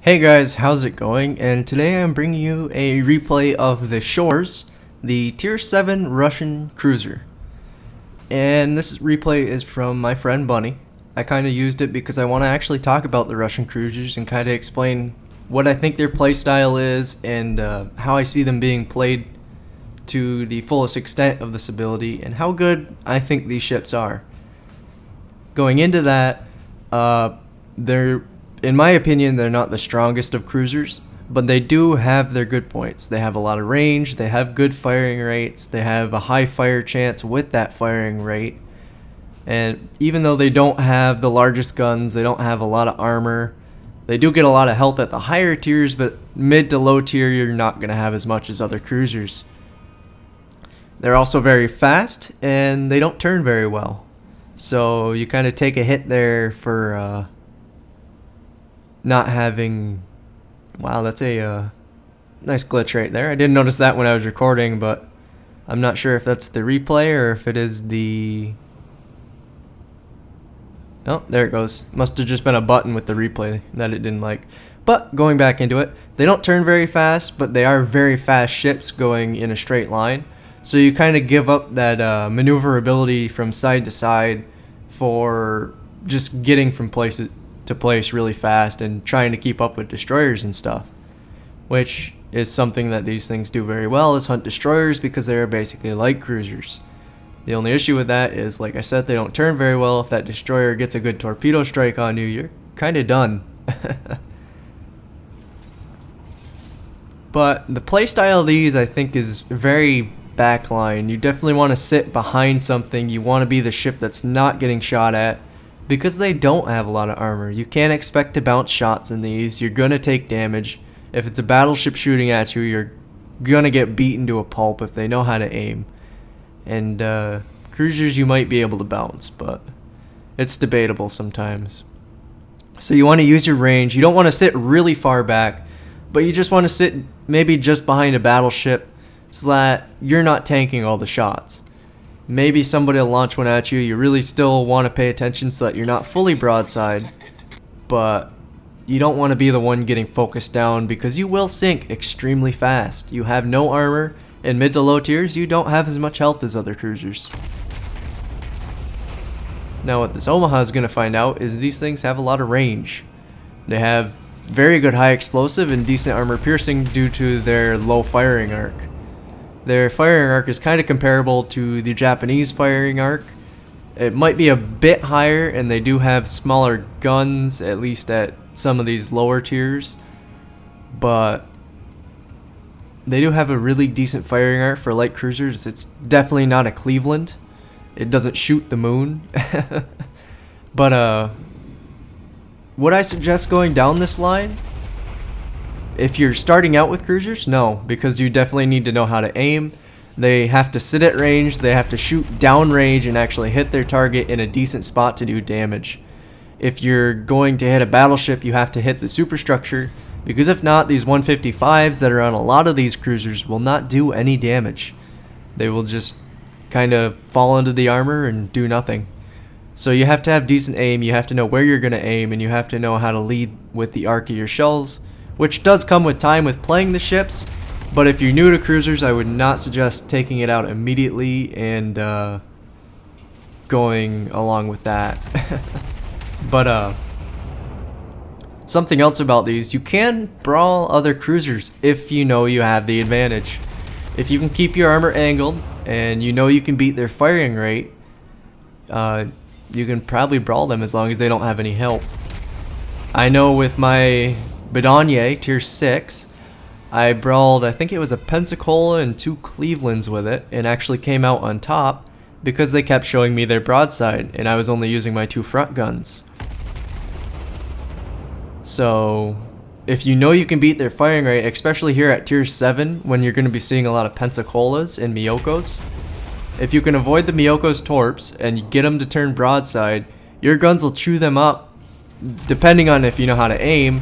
Hey guys, how's it going? And today I'm bringing you a replay of the Shchors, the Tier 7 Russian cruiser. And this replay is from my friend Bunny. I kind of used it because I want to actually talk about the Russian cruisers and kind of explain what I think their playstyle is and how I see them being played to the fullest extent of this ability and how good I think these ships are. Going into that, in my opinion, they're not the strongest of cruisers, but they do have their good points. They have a lot of range, they have good firing rates, they have a high fire chance with that firing rate. And even though they don't have the largest guns, they don't have a lot of armor, they do get a lot of health at the higher tiers, but mid to low tier you're not going to have as much as other cruisers. They're also very fast, and they don't turn very well. So you kind of take a hit there for not having... Wow, that's a nice glitch right there. I didn't notice that when I was recording, but I'm not sure if that's the replay or if it is the... Oh, there it goes. Must have just been a button with the replay that it didn't like. But going back into it, they don't turn very fast, but they are very fast ships going in a straight line. So you kind of give up that maneuverability from side to side for just getting from place to place really fast and trying to keep up with destroyers and stuff, which is something that these things do very well, is hunt destroyers because they're basically light cruisers. The only issue with that is, like I said, they don't turn very well. If that destroyer gets a good torpedo strike on you, you're kind of done. But the playstyle of these, I think, is very backline. You definitely want to sit behind something. You want to be the ship that's not getting shot at, because they don't have a lot of armor. You can't expect to bounce shots in these. You're going to take damage. If it's a battleship shooting at you, you're going to get beaten to a pulp if they know how to aim. And cruisers you might be able to bounce, but it's debatable sometimes. So you want to use your range. You don't want to sit really far back, but you just want to sit maybe just behind a battleship so that you're not tanking all the shots. Maybe somebody will launch one at you. You really still want to pay attention so that you're not fully broadside, but you don't want to be the one getting focused down because you will sink extremely fast. You have no armor. In mid to low tiers, you don't have as much health as other cruisers. Now what this Omaha is going to find out is these things have a lot of range. They have very good high explosive and decent armor piercing due to their low firing arc. Their firing arc is kind of comparable to the Japanese firing arc. It might be a bit higher, and they do have smaller guns, at least at some of these lower tiers. But they do have a really decent firing arc for light cruisers. It's definitely not a Cleveland. It doesn't shoot the moon. But would I suggest going down this line? If you're starting out with cruisers, no, because you definitely need to know how to aim. They have to sit at range, they have to shoot down range and actually hit their target in a decent spot to do damage. If you're going to hit a battleship, you have to hit the superstructure, because if not, these 155s that are on a lot of these cruisers will not do any damage. They will just kind of fall into the armor and do nothing. So you have to have decent aim, you have to know where you're going to aim, and you have to know how to lead with the arc of your shells, which does come with time with playing the ships. But if you're new to cruisers, I would not suggest taking it out immediately and going along with that. But something else about these, you can brawl other cruisers if you know you have the advantage. If you can keep your armor angled and you know you can beat their firing rate, you can probably brawl them as long as they don't have any help. I know with my Bidonye, tier 6, I brawled, I think it was a Pensacola and 2 Clevelands with it, and actually came out on top because they kept showing me their broadside, and I was only using my 2 front guns. So if you know you can beat their firing rate, especially here at tier 7 when you're going to be seeing a lot of Pensacolas and Miyokos, if you can avoid the Miyoko's torps and get them to turn broadside, your guns will chew them up. Depending on if you know how to aim,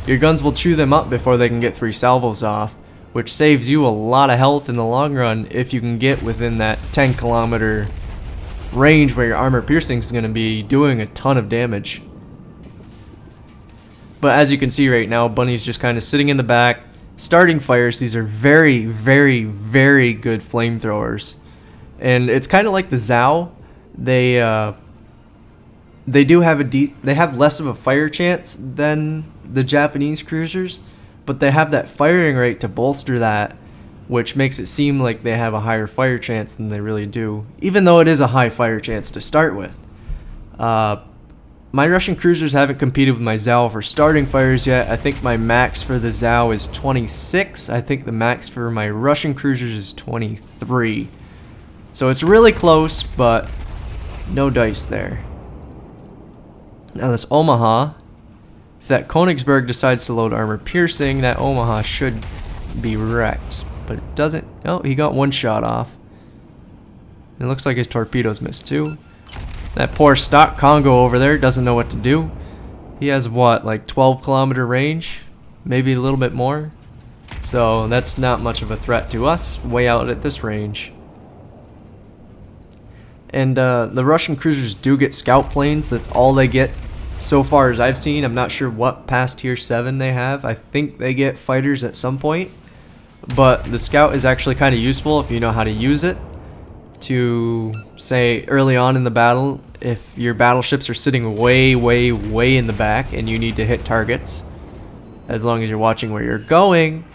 your guns will chew them up before they can get 3 salvos off, which saves you a lot of health in the long run if you can get within that 10-kilometer range where your armor piercing is going to be doing a ton of damage. But as you can see right now, Bunny's just kind of sitting in the back, starting fires. These are very, very, very good flamethrowers. And it's kind of like the Zao. They do have they have less of a fire chance than the Japanese cruisers, but they have that firing rate to bolster that, which makes it seem like they have a higher fire chance than they really do, even though it is a high fire chance to start with. My Russian cruisers haven't competed with my Zao for starting fires yet. I think my max for the Zao is 26. I think the max for my Russian cruisers is 23. So it's really close, but no dice there. Now this Omaha, if that Königsberg decides to load armor piercing, that Omaha should be wrecked. But it doesn't. Oh, he got one shot off. It looks like his torpedoes missed too. That poor stock Congo over there doesn't know what to do. He has what, like 12-kilometer range? Maybe a little bit more. So that's not much of a threat to us, way out at this range. And the Russian cruisers do get scout planes. That's all they get so far as I've seen. I'm not sure what past tier 7 they have. I think they get fighters at some point. But the scout is actually kind of useful if you know how to use it. To say early on in the battle, if your battleships are sitting way, way, way in the back and you need to hit targets, as long as you're watching where you're going,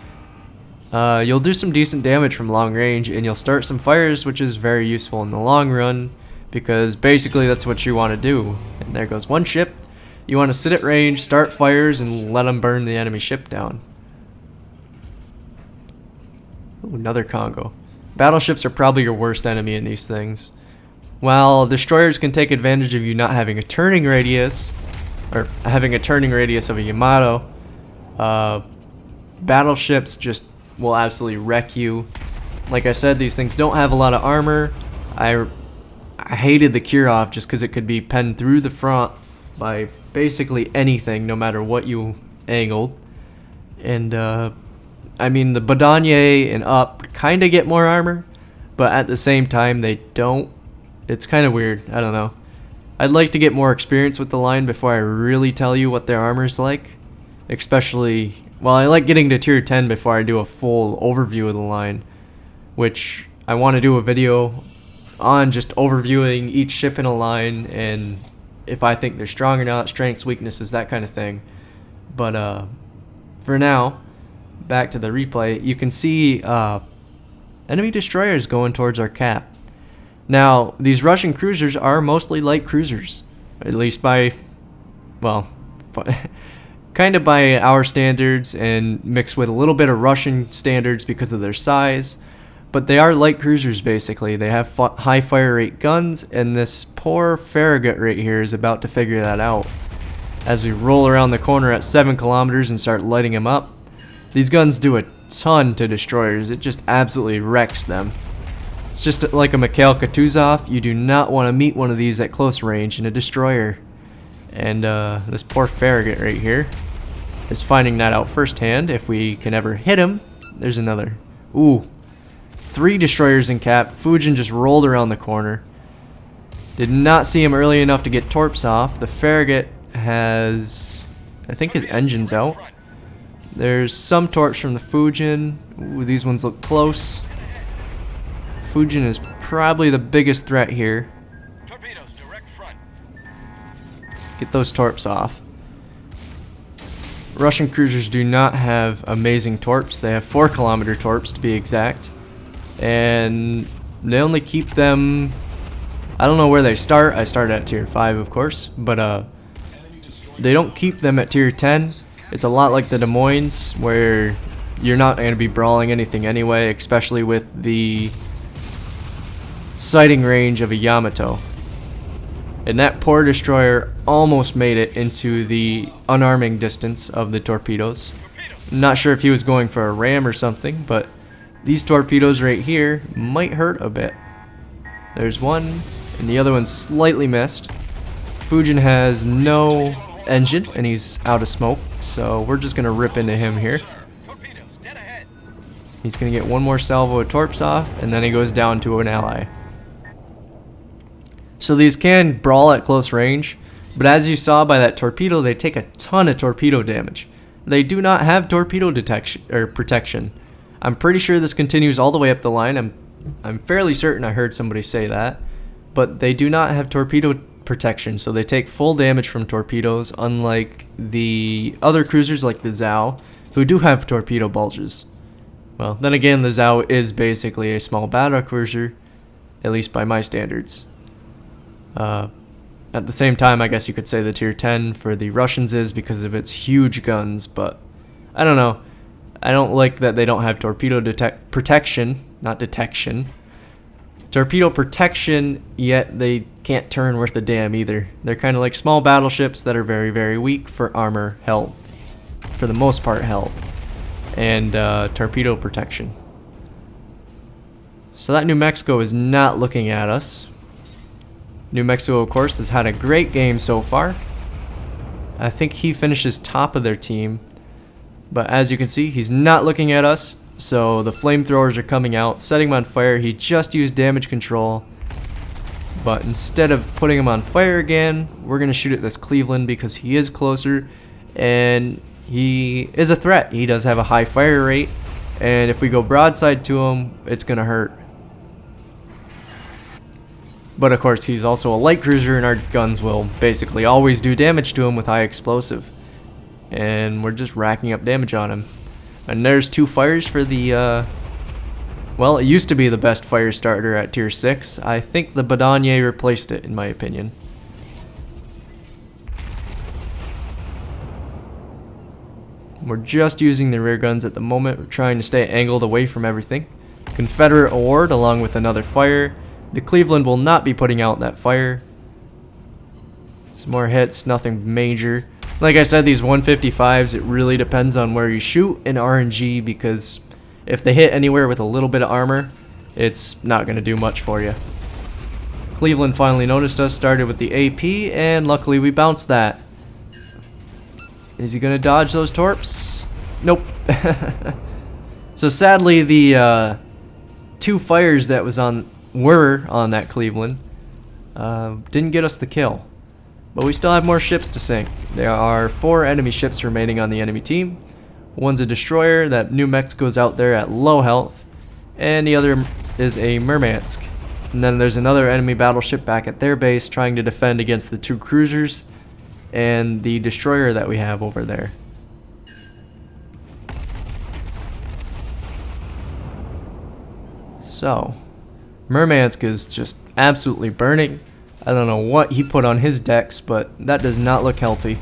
you'll do some decent damage from long range, and you'll start some fires, which is very useful in the long run, because basically that's what you want to do. And there goes one ship. You want to sit at range, start fires, and let them burn the enemy ship down. Ooh, another Congo. Battleships are probably your worst enemy in these things. While destroyers can take advantage of you not having a turning radius, or having a turning radius of a Yamato, battleships just will absolutely wreck you. Like I said, these things don't have a lot of armor. I hated the Kirov just because it could be penned through the front by basically anything, no matter what you angled. And I mean, the Bodanye and up kind of get more armor, but at the same time they don't. It's kind of weird. I don't know. I'd like to get more experience with the line before I really tell you what their armor's like. Especially, well, I like getting to tier 10 before I do a full overview of the line, which I want to do a video on, just overviewing each ship in a line and if I think they're strong or not, strengths, weaknesses, that kind of thing. But for now, back to the replay, you can see enemy destroyers going towards our cap. Now, these Russian cruisers are mostly light cruisers, at least by, well, kind of by our standards and mixed with a little bit of Russian standards because of their size. But they are light cruisers, basically. They have high fire rate guns, and this poor Farragut right here is about to figure that out. As we roll around the corner at 7 kilometers and start lighting them up, these guns do a ton to destroyers. It just absolutely wrecks them. It's just like a Mikhail Kutuzov. You do not want to meet one of these at close range in a destroyer. And this poor Farragut right here is finding that out firsthand. If we can ever hit him, there's another. Ooh. 3 destroyers in cap. Fujin just rolled around the corner. Did not see him early enough to get torps off. The Farragut has, I think his engine's out. There's some torps from the Fujin. Ooh, these ones look close. Fujin is probably the biggest threat here. Torpedoes, direct front. Get those torps off. Russian cruisers do not have amazing torps. They have 4-kilometer torps to be exact. And they only keep them, I don't know where they start. I started at tier 5, of course, but they don't keep them at tier 10. It's a lot like the Des Moines, where you're not going to be brawling anything anyway, especially with the sighting range of a Yamato. And that poor destroyer almost made it into the unarming distance of the torpedoes. I'm not sure if he was going for a ram or something, but these torpedoes right here might hurt a bit. There's one, and the other one's slightly missed. Fujin has no engine, and he's out of smoke, so we're just going to rip into him here. He's going to get one more salvo of torps off, and then he goes down to an ally. So these can brawl at close range. But as you saw by that torpedo, they take a ton of torpedo damage. They do not have torpedo detection or protection. I'm pretty sure this continues all the way up the line. I'm fairly certain I heard somebody say that. But they do not have torpedo protection, so they take full damage from torpedoes, unlike the other cruisers like the Zhao, who do have torpedo bulges. Well, then again, the Zhao is basically a small battle cruiser, at least by my standards. At the same time, I guess you could say the tier 10 for the Russians is because of its huge guns, but I don't know. I don't like that they don't have torpedo protection, not detection. Torpedo protection, yet they can't turn worth a damn either. They're kind of like small battleships that are very, very weak for armor health, for the most part health, and torpedo protection. So that New Mexico is not looking at us. New Mexico, of course, has had a great game so far. I think he finishes top of their team. But as you can see, he's not looking at us. So the flamethrowers are coming out, setting him on fire. He just used damage control. But instead of putting him on fire again, we're going to shoot at this Cleveland because he is closer. And he is a threat. He does have a high fire rate. And if we go broadside to him, it's going to hurt. But of course, he's also a light cruiser, and our guns will basically always do damage to him with high explosive. And we're just racking up damage on him. And there's 2 fires for the, well, it used to be the best fire starter at tier 6. I think the Badanier replaced it, in my opinion. We're just using the rear guns at the moment. We're trying to stay angled away from everything. Confederate award along with another fire. The Cleveland will not be putting out that fire. Some more hits, nothing major. Like I said, these 155s, it really depends on where you shoot in RNG, because if they hit anywhere with a little bit of armor, it's not going to do much for you. Cleveland finally noticed us, started with the AP, and luckily we bounced that. Is he going to dodge those torps? Nope. So sadly, the 2 fires that were on that Cleveland didn't get us the kill. But we still have more ships to sink. There are 4 enemy ships remaining on the enemy team. One's a destroyer that New Mexico's out there at low health, and the other is a Murmansk. And then there's another enemy battleship back at their base trying to defend against the 2 cruisers and the destroyer that we have over there. So, Murmansk is just absolutely burning. I don't know what he put on his decks, but that does not look healthy.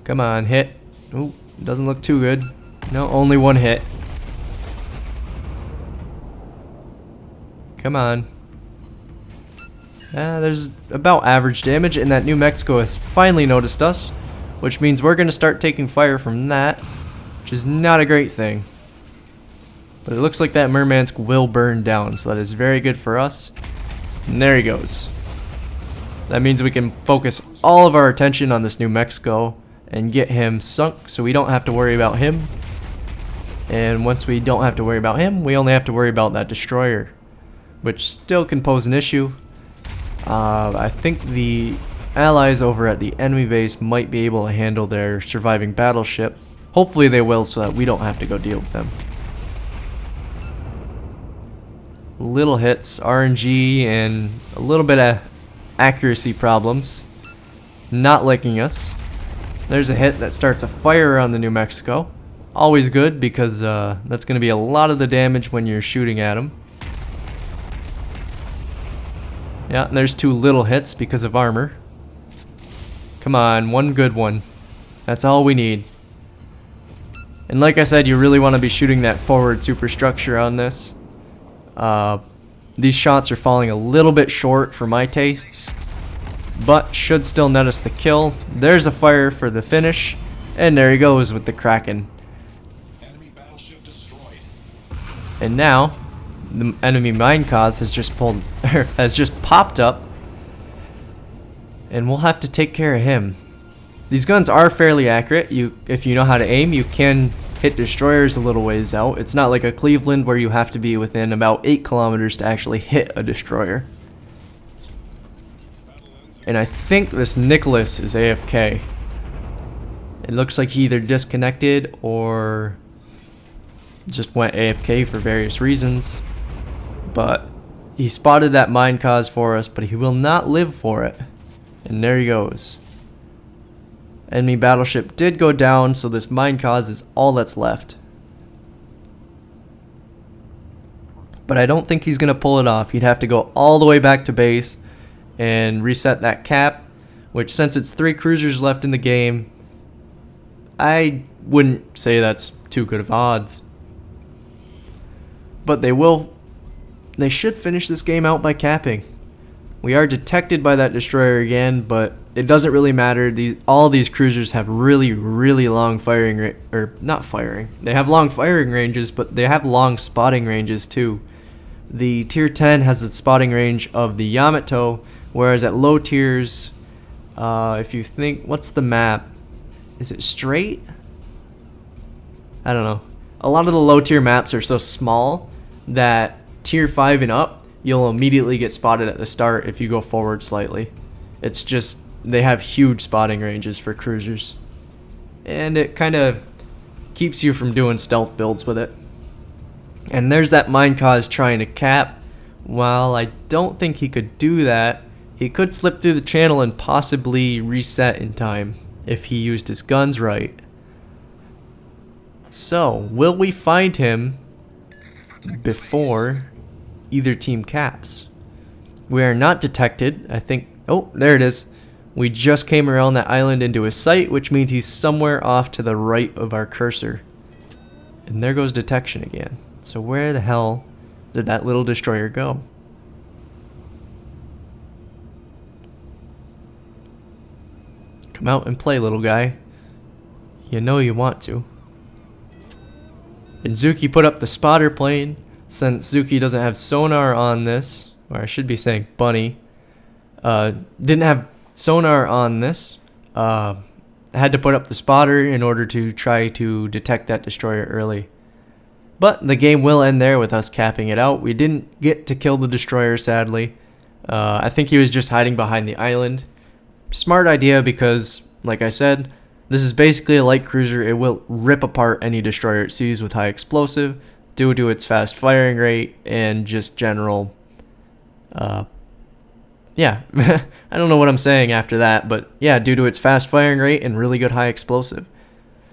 Come on, hit. Ooh, doesn't look too good. No, only 1 hit. Come on. There's about average damage, and that New Mexico has finally noticed us, which means we're going to start taking fire from that, which is not a great thing. But it looks like that Murmansk will burn down, so that is very good for us. And there he goes. That means we can focus all of our attention on this New Mexico and get him sunk, so we don't have to worry about him. And once we don't have to worry about him, we only have to worry about that destroyer, which still can pose an issue. I think the allies over at the enemy base might be able to handle their surviving battleship. Hopefully they will, so that we don't have to go deal with them. Little hits, RNG, and a little bit of accuracy problems. Not liking us. There's a hit that starts a fire on the New Mexico. Always good, because that's going to be a lot of the damage when you're shooting at them. Yeah, and there's 2 little hits because of armor. Come on, 1 good one. That's all we need. And like I said, you really want to be shooting that forward superstructure on this. These shots are falling a little bit short for my tastes, but should still net us the kill. There's a fire for the finish, and there he goes with the Kraken. Enemy battleship destroyed. And now the enemy mine cause has just popped up, and we'll have to take care of him. These guns are fairly accurate. If you know how to aim, you can hit destroyers a little ways out. It's not like a Cleveland where you have to be within about 8 kilometers to actually hit a destroyer. And I think this Nicholas is AFK. It looks like he either disconnected or just went AFK for various reasons. But he spotted that mine cause for us, but he will not live for it. And there he goes. Enemy battleship did go down, so this mine cause is all that's left. But I don't think he's going to pull it off. He'd have to go all the way back to base and reset that cap, which, since it's 3 cruisers left in the game, I wouldn't say that's too good of odds. But they should finish this game out by capping. We are detected by that destroyer again, but it doesn't really matter. All these cruisers have really, really long firing, they have long firing ranges, but they have long spotting ranges too. The tier 10 has the spotting range of the Yamato, whereas at low tiers, if you think, what's the map? Is it straight? I don't know. A lot of the low tier maps are so small that tier 5 and up, you'll immediately get spotted at the start if you go forward slightly. It's just, they have huge spotting ranges for cruisers. And it kind of keeps you from doing stealth builds with it. And there's that mine cause trying to cap. While I don't think he could do that, he could slip through the channel and possibly reset in time if he used his guns right. So, will we find him before either team caps? We are not detected. I think, oh, there it is. We just came around that island into his sight, which means he's somewhere off to the right of our cursor. And there goes detection again. So where the hell did that little destroyer go? Come out and play, little guy. You know you want to. And Zuki put up the spotter plane. Since Zuki doesn't have sonar on this, or I should be saying Bunny, didn't have sonar on this, had to put up the spotter in order to try to detect that destroyer early. But the game will end there with us capping it out. We didn't get to kill the destroyer, sadly. I think he was just hiding behind the island. Smart idea because, like I said, this is basically a light cruiser. It will rip apart any destroyer it sees with high explosive due to its fast firing rate and just general... yeah, I don't know what I'm saying after that, but yeah, due to its fast firing rate and really good high explosive.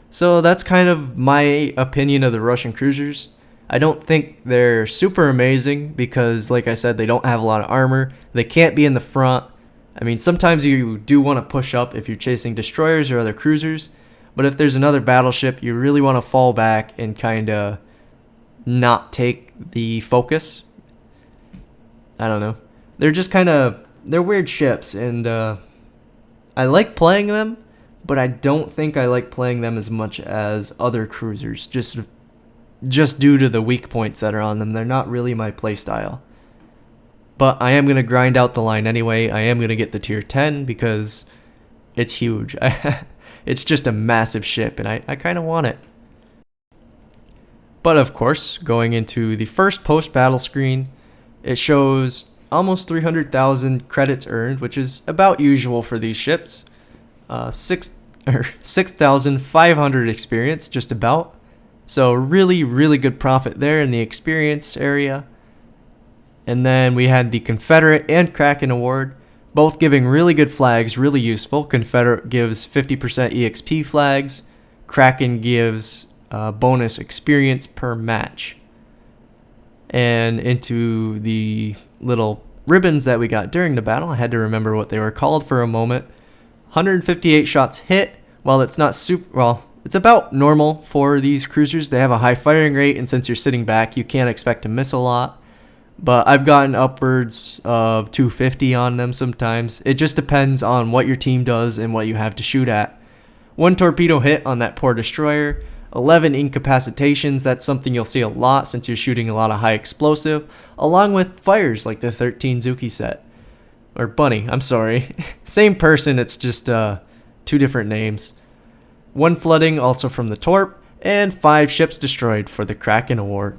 So that's kind of my opinion of the Russian cruisers. I don't think they're super amazing because, like I said, they don't have a lot of armor. They can't be in the front. I mean, sometimes you do want to push up if you're chasing destroyers or other cruisers, but if there's another battleship, you really want to fall back and kind of not take the focus. I don't know. They're just kind of, they're weird ships, and I like playing them, but I don't think I like playing them as much as other cruisers, just due to the weak points that are on them. They're not really my playstyle. But I am going to grind out the line anyway. I am going to get the tier 10 because it's huge. It's just a massive ship, and I kind of want it. But of course, going into the first post-battle screen, it shows almost 300,000 credits earned, which is about usual for these ships. 6,500 experience, just about. So really, really good profit there in the experience area. And then we had the Confederate and Kraken award, both giving really good flags, really useful. Confederate gives 50% EXP flags. Kraken gives bonus experience per match. And into the little ribbons that we got during the battle, I had to remember what they were called for a moment. 158 shots hit. While it's not super, well, it's about normal for these cruisers. They have a high firing rate, and since you're sitting back, you can't expect to miss a lot. But I've gotten upwards of 250 on them sometimes. It just depends on what your team does and what you have to shoot at. 1 torpedo hit on that poor destroyer. 11 incapacitations. That's something you'll see a lot since you're shooting a lot of high explosive, along with fires like the 13 Zuki set. Or Bunny, I'm sorry. Same person, it's just 2 different names. 1 flooding also from the Torp, and 5 ships destroyed for the Kraken award.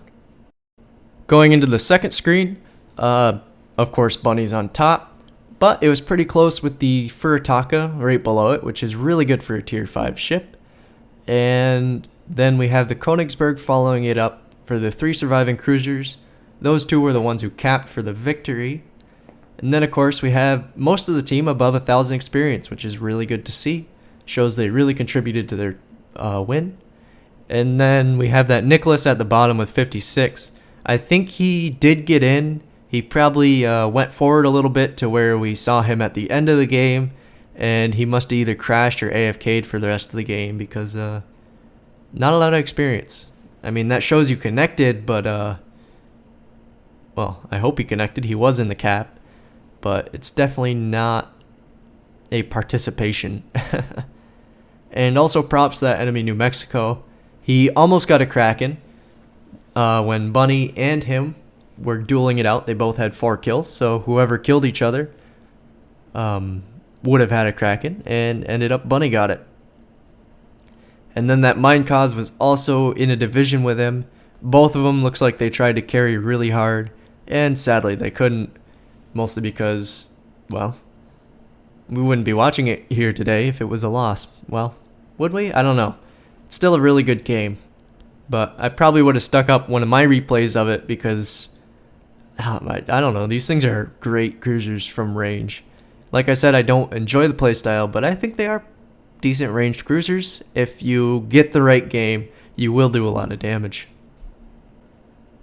Going into the second screen, of course Bunny's on top. But it was pretty close with the Furitaka right below it, which is really good for a tier 5 ship. And then we have the Königsberg following it up for the 3 surviving cruisers. Those 2 were the ones who capped for the victory. And then of course we have most of the team above 1,000 experience, which is really good to see. Shows they really contributed to their win. And then we have that Nicholas at the bottom with 56. I think he did get in. He probably went forward a little bit to where we saw him at the end of the game, and he must have either crashed or AFK'd for the rest of the game because not a lot of experience. I mean, that shows you connected, but well, I hope he connected. He was in the cap, but it's definitely not a participation. And also props to that enemy New Mexico. He almost got a Kraken when Bunny and him were dueling it out. They both had 4 kills, so whoever killed each other would have had a Kraken, and ended up Bunny got it. And then that Mine Cause was also in a division with him. Both of them looks like they tried to carry really hard, and sadly they couldn't, mostly because, well, we wouldn't be watching it here today if it was a loss. Well, would we? I don't know. It's still a really good game, but I probably would have stuck up one of my replays of it because I don't know. These things are great cruisers from range. Like I said, I don't enjoy the playstyle, but I think they are decent ranged cruisers. If you get the right game, you will do a lot of damage.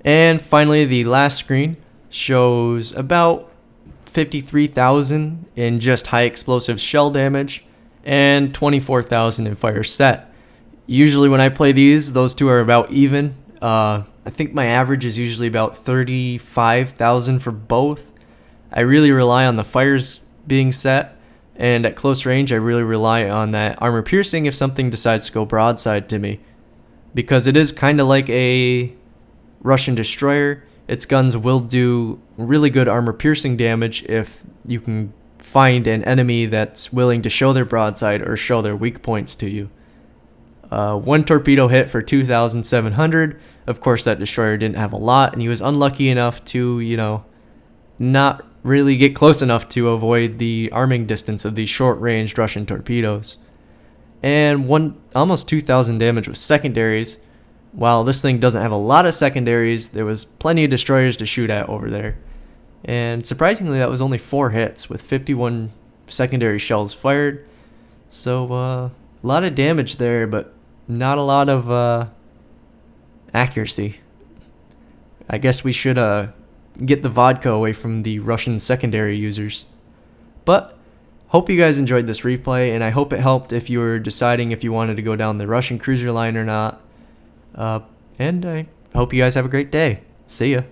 And finally, the last screen shows about 53,000 in just high explosive shell damage and 24,000 in fire set. Usually when I play these, those two are about even. I think my average is usually about 35,000 for both. I really rely on the fires being set, and at close range I really rely on that armor piercing if something decides to go broadside to me, because it is kind of like a Russian destroyer. Its guns will do really good armor piercing damage if you can find an enemy that's willing to show their broadside or show their weak points to you. 1 torpedo hit for 2,700. Of course, that destroyer didn't have a lot, and he was unlucky enough to, not really get close enough to avoid the arming distance of these short-ranged Russian torpedoes. And almost 2,000 damage with secondaries. While this thing doesn't have a lot of secondaries, there was plenty of destroyers to shoot at over there. And surprisingly, that was only 4 hits with 51 secondary shells fired. So, a lot of damage there, but not a lot of accuracy. I guess we should get the vodka away from the Russian secondary users. But hope you guys enjoyed this replay, and I hope it helped if you were deciding if you wanted to go down the Russian cruiser line or not. And I hope you guys have a great day. See ya.